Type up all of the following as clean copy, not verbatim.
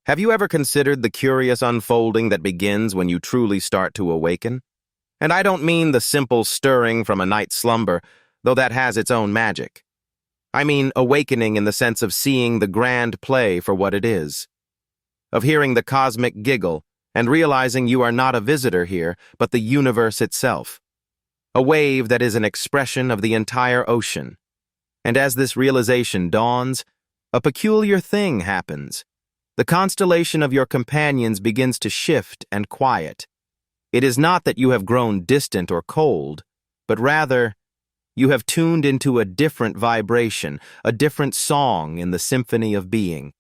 Have you ever considered the curious unfolding that begins when you truly start to awaken? And I don't mean the simple stirring from a night's slumber, though that has its own magic. I mean awakening in the sense of seeing the grand play for what it is, of hearing the cosmic giggle and realizing you are not a visitor here, but the universe itself, a wave that is an expression of the entire ocean. And as this realization dawns, a peculiar thing happens. The constellation of your companions begins to shift and quiet. It is not that you have grown distant or cold, but rather, you have tuned into a different vibration, a different song in the symphony of being.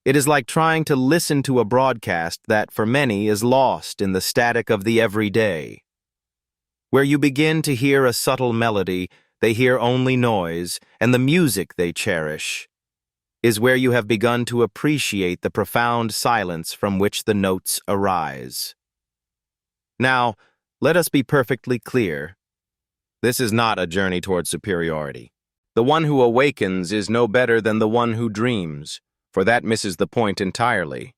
It is like trying to listen to a broadcast that, for many, is lost in the static of the everyday. Where you begin to hear a subtle melody, they hear only noise, and the music they cherish is where you have begun to appreciate the profound silence from which the notes arise. Now, let us be perfectly clear. This is not a journey toward superiority. The one who awakens is no better than the one who dreams, for that misses the point entirely.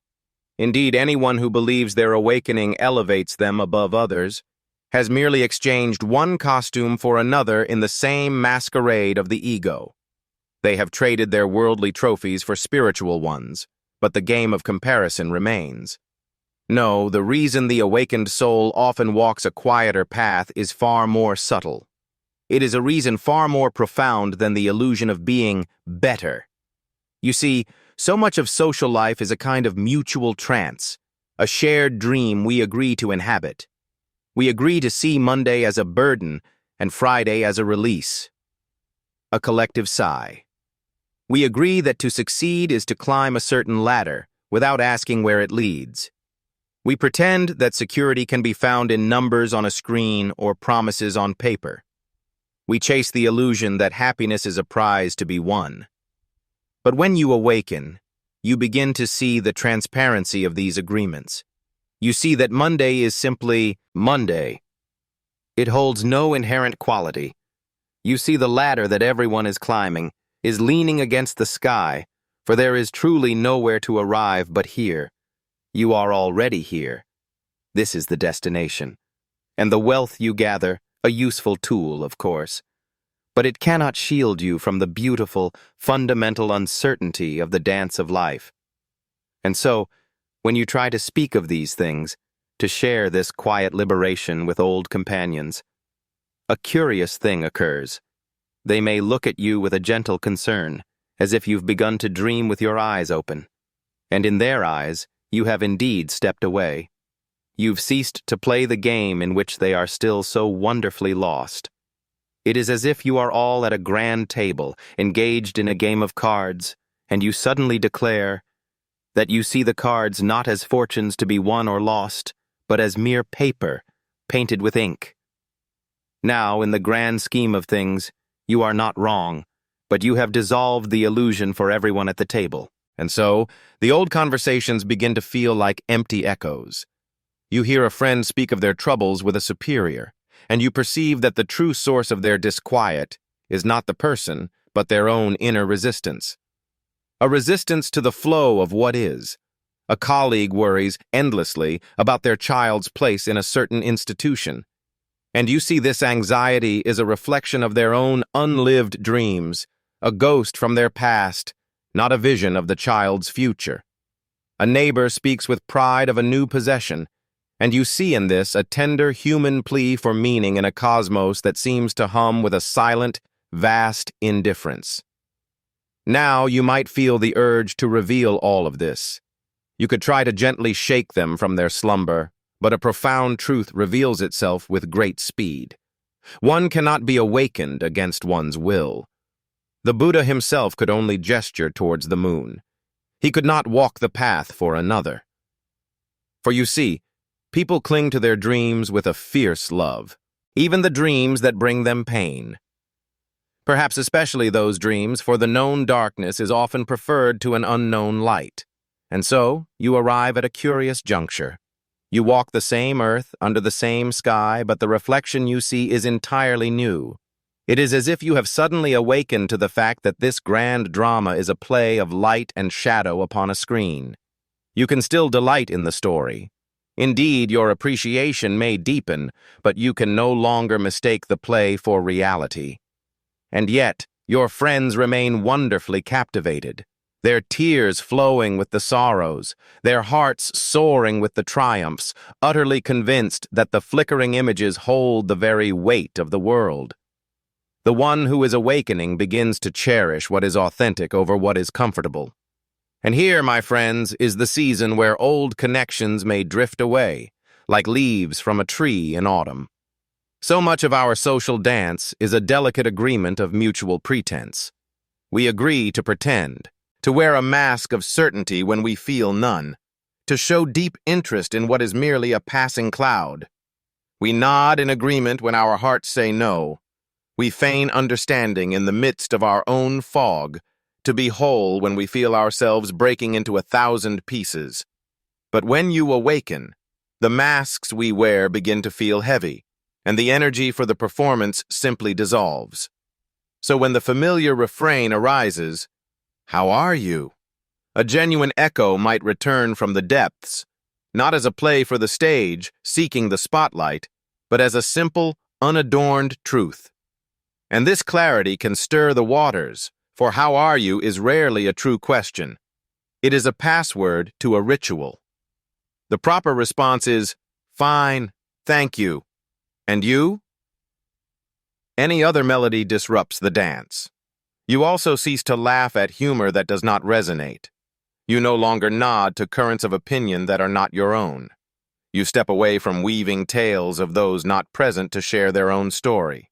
Indeed, anyone who believes their awakening elevates them above others has merely exchanged one costume for another in the same masquerade of the ego. They have traded their worldly trophies for spiritual ones, but the game of comparison remains. No, the reason the awakened soul often walks a quieter path is far more subtle. It is a reason far more profound than the illusion of being better. You see, so much of social life is a kind of mutual trance, a shared dream we agree to inhabit. We agree to see Monday as a burden and Friday as a release. A collective sigh. We agree that to succeed is to climb a certain ladder without asking where it leads. We pretend that security can be found in numbers on a screen or promises on paper. We chase the illusion that happiness is a prize to be won. But when you awaken, you begin to see the transparency of these agreements. You see that Monday is simply Monday. It holds no inherent quality. You see the ladder that everyone is climbing is leaning against the sky, for there is truly nowhere to arrive but here. You are already here. This is the destination. And the wealth you gather, a useful tool, of course. But it cannot shield you from the beautiful, fundamental uncertainty of the dance of life. And so, when you try to speak of these things, to share this quiet liberation with old companions, a curious thing occurs. They may look at you with a gentle concern, as if you've begun to dream with your eyes open. And in their eyes, you have indeed stepped away. You've ceased to play the game in which they are still so wonderfully lost. It is as if you are all at a grand table, engaged in a game of cards, and you suddenly declare that you see the cards not as fortunes to be won or lost, but as mere paper, painted with ink. Now, in the grand scheme of things, you are not wrong, but you have dissolved the illusion for everyone at the table. And so, the old conversations begin to feel like empty echoes. You hear a friend speak of their troubles with a superior, and you perceive that the true source of their disquiet is not the person, but their own inner resistance. A resistance to the flow of what is. A colleague worries endlessly about their child's place in a certain institution, and you see this anxiety is a reflection of their own unlived dreams, a ghost from their past, not a vision of the child's future. A neighbor speaks with pride of a new possession, and you see in this a tender human plea for meaning in a cosmos that seems to hum with a silent, vast indifference. Now you might feel the urge to reveal all of this. You could try to gently shake them from their slumber, but a profound truth reveals itself with great speed. One cannot be awakened against one's will. The Buddha himself could only gesture towards the moon. He could not walk the path for another. For you see, people cling to their dreams with a fierce love, even the dreams that bring them pain. Perhaps especially those dreams, for the known darkness is often preferred to an unknown light. And so, you arrive at a curious juncture. You walk the same earth, under the same sky, but the reflection you see is entirely new. It is as if you have suddenly awakened to the fact that this grand drama is a play of light and shadow upon a screen. You can still delight in the story. Indeed, your appreciation may deepen, but you can no longer mistake the play for reality. And yet, your friends remain wonderfully captivated, their tears flowing with the sorrows, their hearts soaring with the triumphs, utterly convinced that the flickering images hold the very weight of the world. The one who is awakening begins to cherish what is authentic over what is comfortable. And here, my friends, is the season where old connections may drift away, like leaves from a tree in autumn. So much of our social dance is a delicate agreement of mutual pretense. We agree to pretend, to wear a mask of certainty when we feel none, to show deep interest in what is merely a passing cloud. We nod in agreement when our hearts say no. We feign understanding in the midst of our own fog, to be whole when we feel ourselves breaking into 1,000 pieces. But when you awaken, the masks we wear begin to feel heavy, and the energy for the performance simply dissolves. So when the familiar refrain arises, "How are you?" a genuine echo might return from the depths, not as a play for the stage, seeking the spotlight, but as a simple, unadorned truth. And this clarity can stir the waters, for "how are you" is rarely a true question. It is a password to a ritual. The proper response is, "Fine, thank you. And you?" Any other melody disrupts the dance. You also cease to laugh at humor that does not resonate. You no longer nod to currents of opinion that are not your own. You step away from weaving tales of those not present to share their own story.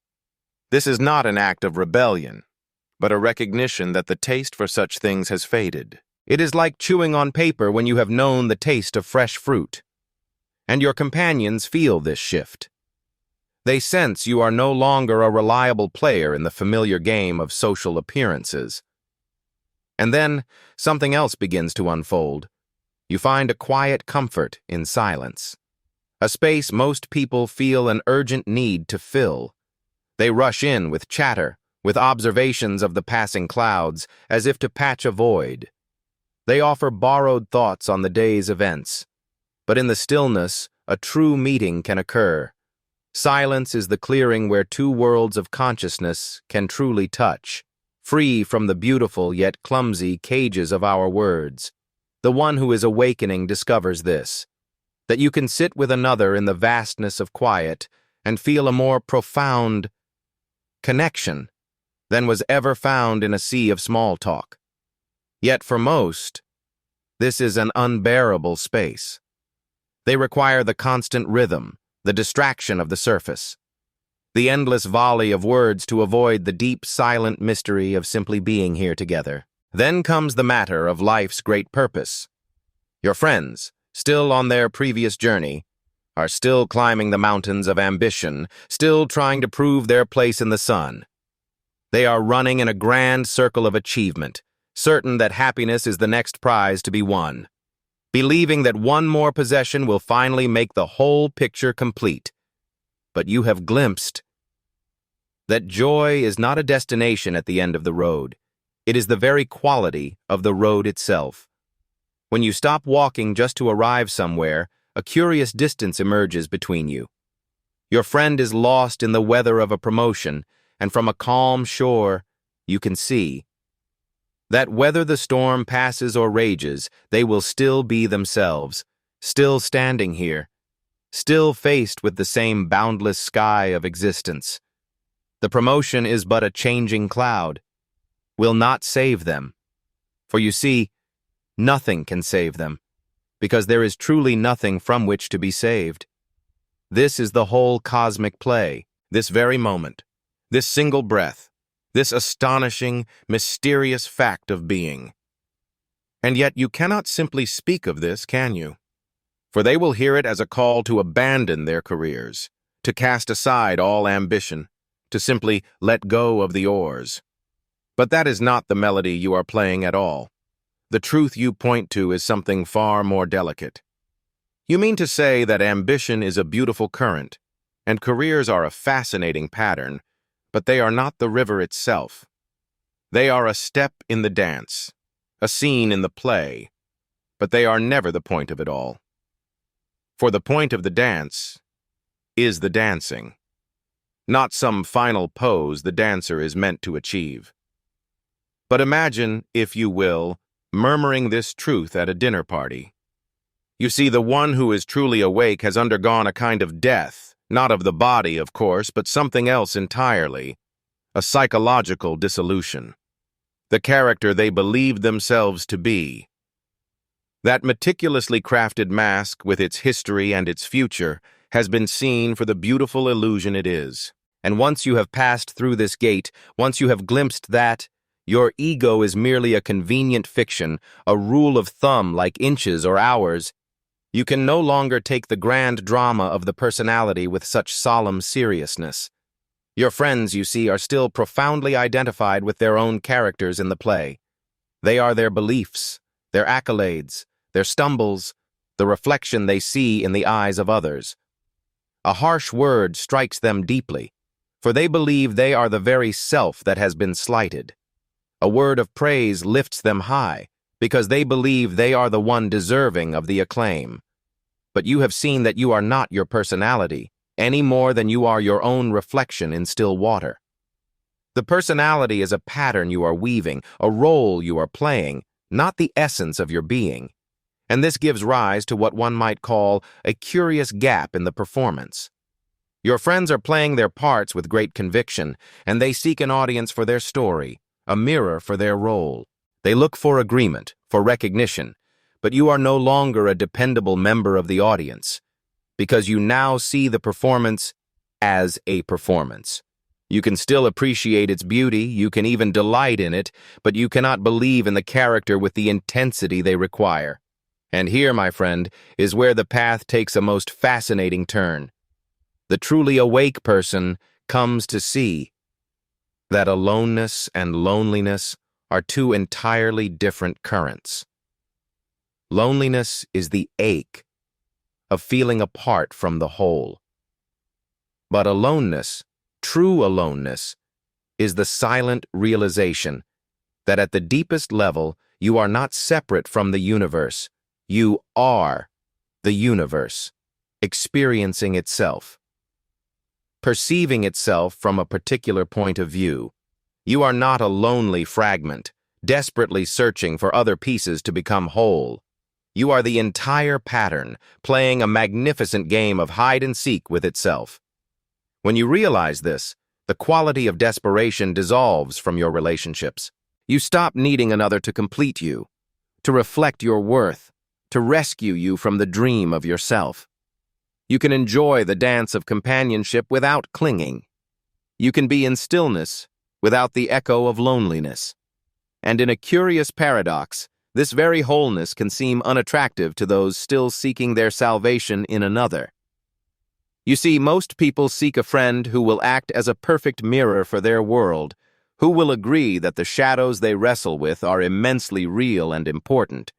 This is not an act of rebellion, but a recognition that the taste for such things has faded. It is like chewing on paper when you have known the taste of fresh fruit. And your companions feel this shift. They sense you are no longer a reliable player in the familiar game of social appearances. And then, something else begins to unfold. You find a quiet comfort in silence. A space most people feel an urgent need to fill. They rush in with chatter, with observations of the passing clouds, as if to patch a void. They offer borrowed thoughts on the day's events. But in the stillness, a true meeting can occur. Silence is the clearing where two worlds of consciousness can truly touch, free from the beautiful yet clumsy cages of our words. The one who is awakening discovers this, that you can sit with another in the vastness of quiet and feel a more profound connection than was ever found in a sea of small talk. Yet for most, this is an unbearable space. They require the constant rhythm, the distraction of the surface, the endless volley of words to avoid the deep, silent mystery of simply being here together. Then comes the matter of life's great purpose. Your friends, still on their previous journey, are still climbing the mountains of ambition, still trying to prove their place in the sun. They are running in a grand circle of achievement, certain that happiness is the next prize to be won, believing that one more possession will finally make the whole picture complete. But you have glimpsed that joy is not a destination at the end of the road. It is the very quality of the road itself. When you stop walking just to arrive somewhere, a curious distance emerges between you. Your friend is lost in the weather of a promotion, and from a calm shore, you can see that whether the storm passes or rages, they will still be themselves, still standing here, still faced with the same boundless sky of existence. The promotion is but a changing cloud, will not save them. For you see, nothing can save them, because there is truly nothing from which to be saved. This is the whole cosmic play, this very moment, this single breath, this astonishing, mysterious fact of being. And yet you cannot simply speak of this, can you? For they will hear it as a call to abandon their careers, to cast aside all ambition, to simply let go of the oars. But that is not the melody you are playing at all. The truth you point to is something far more delicate. You mean to say that ambition is a beautiful current, and careers are a fascinating pattern, but they are not the river itself. They are a step in the dance, a scene in the play. but they are never the point of it all. For the point of the dance is the dancing, not some final pose the dancer is meant to achieve. But imagine, if you will, murmuring this truth at a dinner party. You see, the one who is truly awake has undergone a kind of death, not of the body, of course, but something else entirely, a psychological dissolution. The character they believed themselves to be. That meticulously crafted mask, with its history and its future, has been seen for the beautiful illusion it is. And once you have passed through this gate, once you have glimpsed that, your ego is merely a convenient fiction, a rule of thumb like inches or hours, you can no longer take the grand drama of the personality with such solemn seriousness. Your friends, you see, are still profoundly identified with their own characters in the play. They are their beliefs, their accolades, their stumbles, the reflection they see in the eyes of others. A harsh word strikes them deeply, for they believe they are the very self that has been slighted. A word of praise lifts them high, because they believe they are the one deserving of the acclaim. But you have seen that you are not your personality, any more than you are your own reflection in still water. The personality is a pattern you are weaving, a role you are playing, not the essence of your being. And this gives rise to what one might call a curious gap in the performance. Your friends are playing their parts with great conviction, and they seek an audience for their story, a mirror for their role. They look for agreement, for recognition, but you are no longer a dependable member of the audience, because you now see the performance as a performance. You can still appreciate its beauty, you can even delight in it, but you cannot believe in the character with the intensity they require. And here, my friend, is where the path takes a most fascinating turn. The truly awake person comes to see that aloneness and loneliness are two entirely different currents. Loneliness is the ache of feeling apart from the whole. But aloneness, true aloneness, is the silent realization that at the deepest level you are not separate from the universe. You are the universe, experiencing itself, perceiving itself from a particular point of view. You are not a lonely fragment, desperately searching for other pieces to become whole. You are the entire pattern, playing a magnificent game of hide-and-seek with itself. When you realize this, the quality of desperation dissolves from your relationships. You stop needing another to complete you, to reflect your worth, to rescue you from the dream of yourself. You can enjoy the dance of companionship without clinging. You can be in stillness without the echo of loneliness. And in a curious paradox, this very wholeness can seem unattractive to those still seeking their salvation in another. You see, most people seek a friend who will act as a perfect mirror for their world, who will agree that the shadows they wrestle with are immensely real and important,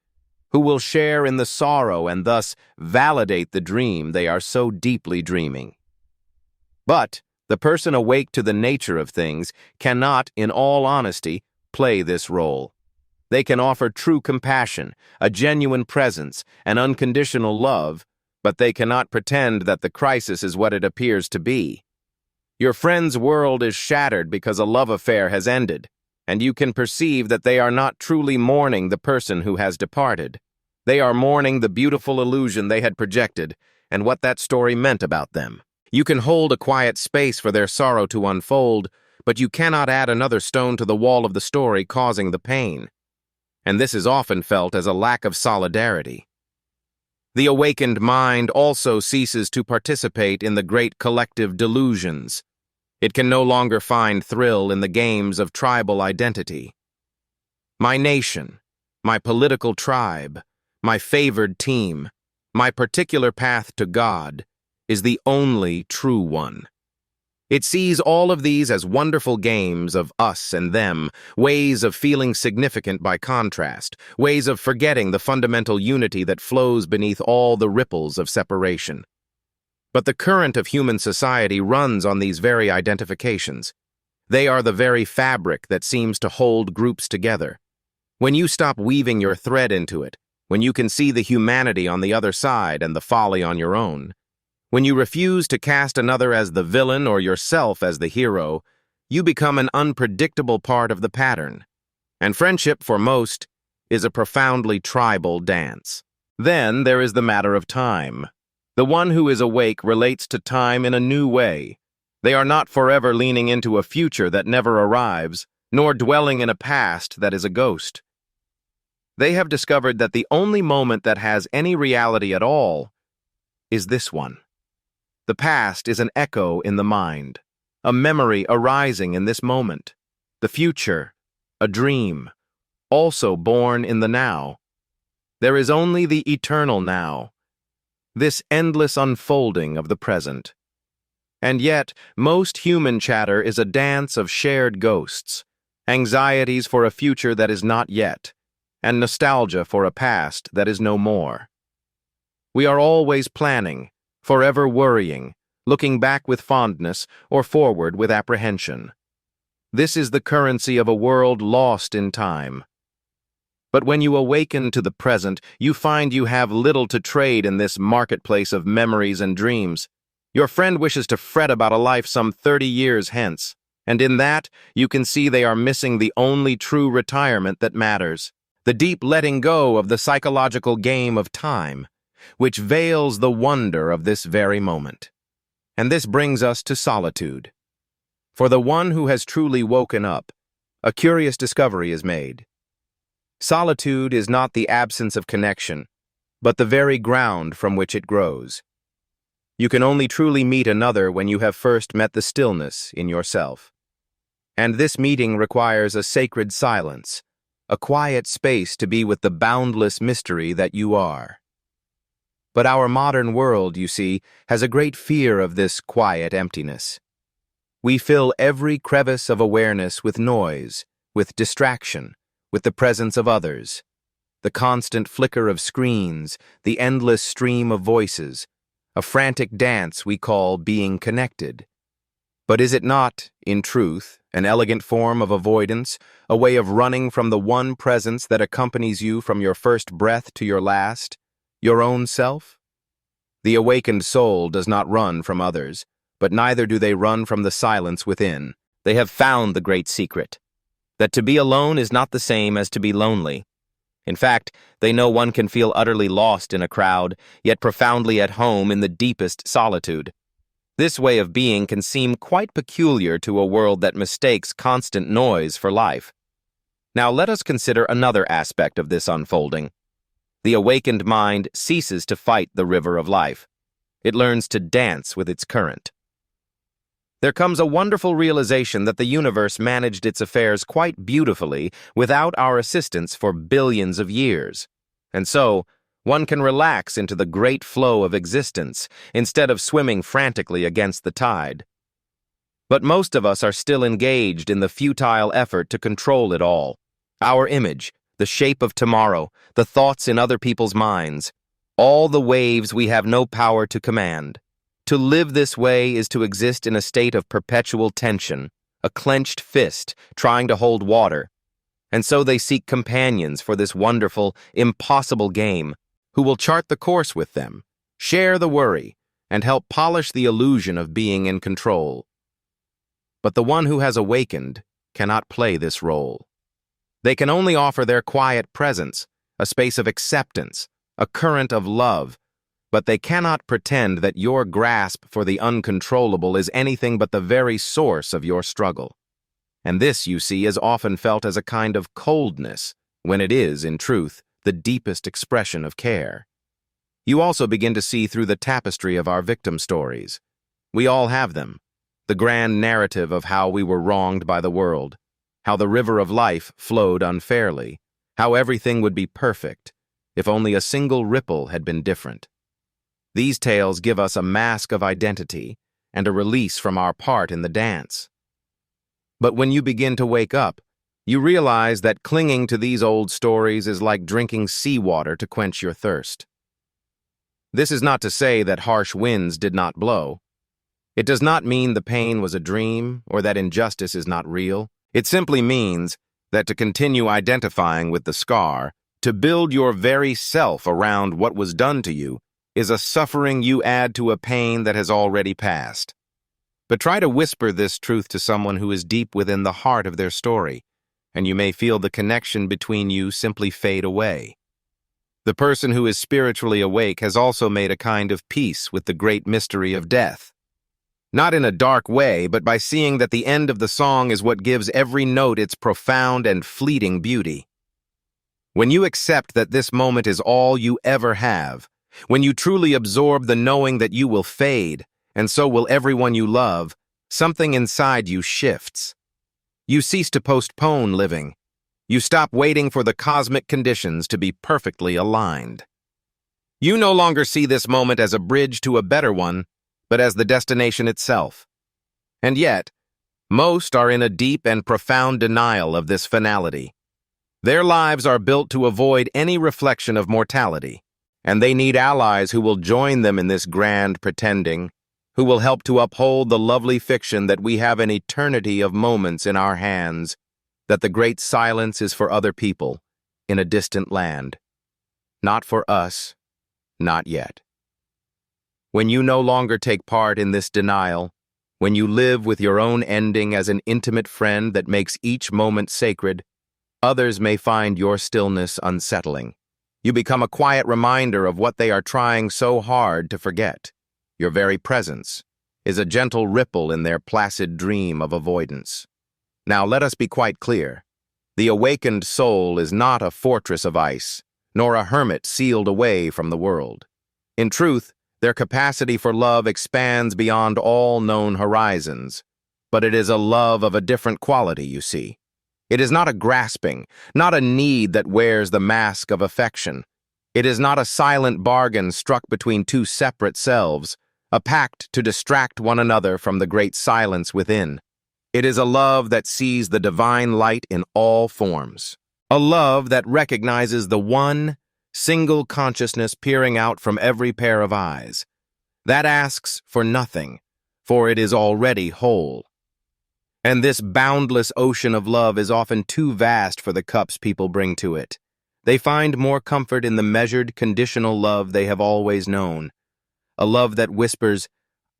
who will share in the sorrow and thus validate the dream they are so deeply dreaming. But the person awake to the nature of things cannot, in all honesty, play this role. They can offer true compassion, a genuine presence, an unconditional love, but they cannot pretend that the crisis is what it appears to be. Your friend's world is shattered because a love affair has ended, and you can perceive that they are not truly mourning the person who has departed. They are mourning the beautiful illusion they had projected and what that story meant about them. You can hold a quiet space for their sorrow to unfold, but you cannot add another stone to the wall of the story causing the pain. And this is often felt as a lack of solidarity. The awakened mind also ceases to participate in the great collective delusions. It can no longer find thrill in the games of tribal identity. My nation, my political tribe, my favored team, my particular path to God is the only true one. It sees all of these as wonderful games of us and them, ways of feeling significant by contrast, ways of forgetting the fundamental unity that flows beneath all the ripples of separation. But the current of human society runs on these very identifications. They are the very fabric that seems to hold groups together. When you stop weaving your thread into it, when you can see the humanity on the other side and the folly on your own. When you refuse to cast another as the villain or yourself as the hero, you become an unpredictable part of the pattern. And friendship, for most, is a profoundly tribal dance. Then there is the matter of time. The one who is awake relates to time in a new way. They are not forever leaning into a future that never arrives, nor dwelling in a past that is a ghost. They have discovered that the only moment that has any reality at all is this one. The past is an echo in the mind, a memory arising in this moment. The future, a dream, also born in the now. There is only the eternal now, this endless unfolding of the present. And yet, most human chatter is a dance of shared ghosts, anxieties for a future that is not yet, and nostalgia for a past that is no more. We are always planning, forever worrying, looking back with fondness or forward with apprehension. This is the currency of a world lost in time. But when you awaken to the present, you find you have little to trade in this marketplace of memories and dreams. Your friend wishes to fret about a life some 30 years hence, and in that you can see they are missing the only true retirement that matters. The deep letting go of the psychological game of time, which veils the wonder of this very moment. And this brings us to solitude. For the one who has truly woken up, a curious discovery is made. Solitude is not the absence of connection, but the very ground from which it grows. You can only truly meet another when you have first met the stillness in yourself. And this meeting requires a sacred silence, a quiet space to be with the boundless mystery that you are. But our modern world, you see, has a great fear of this quiet emptiness. We fill every crevice of awareness with noise, with distraction, with the presence of others, the constant flicker of screens, the endless stream of voices, a frantic dance we call being connected. But is it not, in truth, an elegant form of avoidance, a way of running from the one presence that accompanies you from your first breath to your last, your own self? The awakened soul does not run from others, but neither do they run from the silence within. They have found the great secret, that to be alone is not the same as to be lonely. In fact, they know one can feel utterly lost in a crowd, yet profoundly at home in the deepest solitude. This way of being can seem quite peculiar to a world that mistakes constant noise for life. Now let us consider another aspect of this unfolding. The awakened mind ceases to fight the river of life. It learns to dance with its current. There comes a wonderful realization that the universe managed its affairs quite beautifully without our assistance for billions of years. And so, one can relax into the great flow of existence instead of swimming frantically against the tide. But most of us are still engaged in the futile effort to control it all. Our image, the shape of tomorrow, the thoughts in other people's minds, all the waves we have no power to command. To live this way is to exist in a state of perpetual tension, a clenched fist trying to hold water. And so they seek companions for this wonderful, impossible game, who will chart the course with them, share the worry, and help polish the illusion of being in control. But the one who has awakened cannot play this role. They can only offer their quiet presence, a space of acceptance, a current of love, but they cannot pretend that your grasp for the uncontrollable is anything but the very source of your struggle. And this, you see, is often felt as a kind of coldness, when it is, in truth, the deepest expression of care. You also begin to see through the tapestry of our victim stories. We all have them. The grand narrative of how we were wronged by the world, how the river of life flowed unfairly, how everything would be perfect, if only a single ripple had been different. These tales give us a mask of identity and a release from our part in the dance. But when you begin to wake up, you realize that clinging to these old stories is like drinking seawater to quench your thirst. This is not to say that harsh winds did not blow. It does not mean the pain was a dream or that injustice is not real. It simply means that to continue identifying with the scar To build your very self around what was done to you is a suffering you add to a pain that has already passed. But try to whisper this truth to someone who is deep within the heart of their story, and you may feel the connection between you simply fade away. The person who is spiritually awake has also made a kind of peace with the great mystery of death. Not in a dark way, but by seeing that the end of the song is what gives every note its profound and fleeting beauty. When you accept that this moment is all you ever have, when you truly absorb the knowing that you will fade, and so will everyone you love, something inside you shifts. You cease to postpone living. You stop waiting for the cosmic conditions to be perfectly aligned. You no longer see this moment as a bridge to a better one, but as the destination itself. And yet, most are in a deep and profound denial of this finality. Their lives are built to avoid any reflection of mortality, and they need allies who will join them in this grand pretending, who will help to uphold the lovely fiction that we have an eternity of moments in our hands, that the great silence is for other people, in a distant land. Not for us, not yet. When you no longer take part in this denial, when you live with your own ending as an intimate friend that makes each moment sacred, others may find your stillness unsettling. You become a quiet reminder of what they are trying so hard to forget. Your very presence is a gentle ripple in their placid dream of avoidance. Now let us be quite clear. The awakened soul is not a fortress of ice, nor a hermit sealed away from the world. In truth, their capacity for love expands beyond all known horizons, but it is a love of a different quality, you see. It is not a grasping, not a need that wears the mask of affection. It is not a silent bargain struck between two separate selves, a pact to distract one another from the great silence within. It is a love that sees the divine light in all forms. A love that recognizes the one, single consciousness peering out from every pair of eyes. That asks for nothing, for it is already whole. And this boundless ocean of love is often too vast for the cups people bring to it. They find more comfort in the measured, conditional love they have always known. A love that whispers,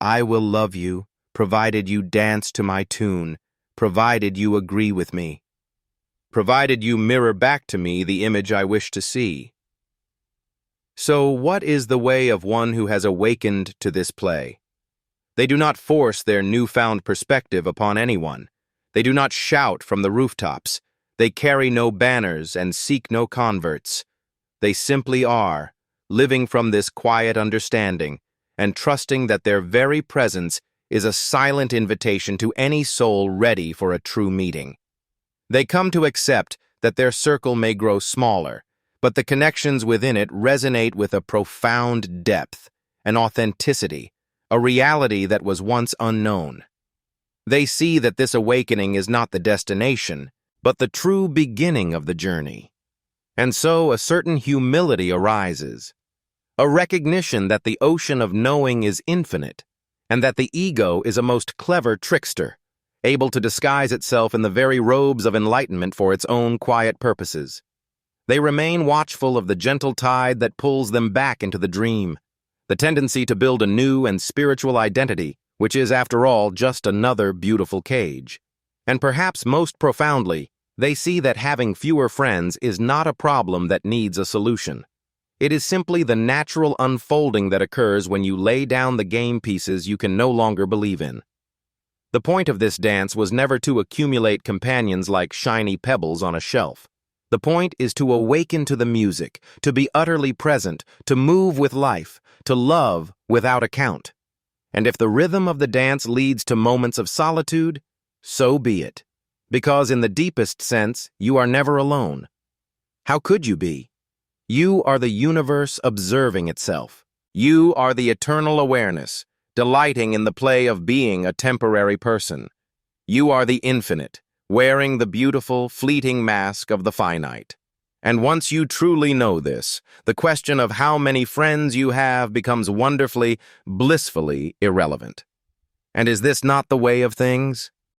"I will love you, provided you dance to my tune, provided you agree with me, provided you mirror back to me the image I wish to see." So what is the way of one who has awakened to this play? They do not force their newfound perspective upon anyone. They do not shout from the rooftops. They carry no banners and seek no converts. They simply are, living from this quiet understanding and trusting that their very presence is a silent invitation to any soul ready for a true meeting. They come to accept that their circle may grow smaller, but the connections within it resonate with a profound depth, an authenticity, a reality that was once unknown. They see that this awakening is not the destination, but the true beginning of the journey. And so a certain humility arises, a recognition that the ocean of knowing is infinite, and that the ego is a most clever trickster, able to disguise itself in the very robes of enlightenment for its own quiet purposes. They remain watchful of the gentle tide that pulls them back into the dream, the tendency to build a new and spiritual identity, which is, after all, just another beautiful cage. And perhaps most profoundly, they see that having fewer friends is not a problem that needs a solution. It is simply the natural unfolding that occurs when you lay down the game pieces you can no longer believe in. The point of this dance was never to accumulate companions like shiny pebbles on a shelf. The point is to awaken to the music, to be utterly present, to move with life, to love without account. And if the rhythm of the dance leads to moments of solitude, so be it. Because in the deepest sense, you are never alone. How could you be? You are the universe observing itself. You are the eternal awareness, delighting in the play of being a temporary person. You are the infinite, wearing the beautiful, fleeting mask of the finite. And once you truly know this, the question of how many friends you have becomes wonderfully, blissfully irrelevant. And is this not the way of things?